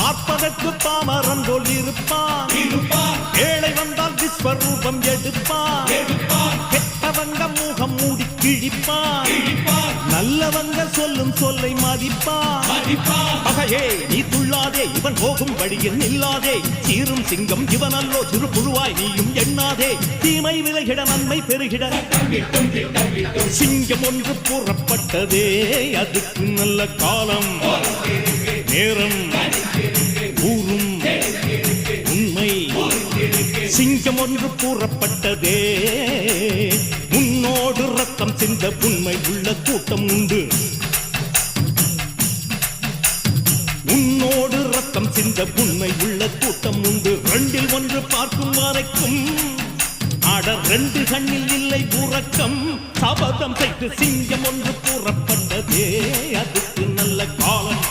பார்ப்பதற்கு பாமரன் போல் இருப்பான். ஏழை வந்தால் விஸ்வரூபம் எடுப்பான். கெட்டவங்க முகம் மூடி கிழிப்பான். நல்லவங்க சொல்லும் சொல்லை மதிப்பான். பகையே நீ துள்ளாதே, இவன் போகும் வழியில் நில்லாதே. சீரும் சிங்கம் இவன் அல்லோ, சிறு புழுவாய் நீயும் எண்ணாதே. தீமை விலகிட நன்மை பெருகிட சிங்கம் ஒன்று கூறப்பட்டதே, அதுக்கு நல்ல காலம் நேரம் கூறும் உண்மை. சிங்கம் ஒன்று கூறப்பட்டதே, முன்னோடு ரத்தம் சிந்த உண்மை உள்ள கூட்டம் உண்டு. உன்னோடு ரத்தம் சிந்த உண்மை உள்ள கூட்டம் உண்டு. ரெண்டில் ஒன்று பார்க்கும் வரைக்கும் ஆட ரெண்டு கண்ணில் இல்லை உறக்கம். சபதம் செய்து சிங்கம் ஒன்று கூறப்பட்டதே, அதுக்கு நல்ல காலம்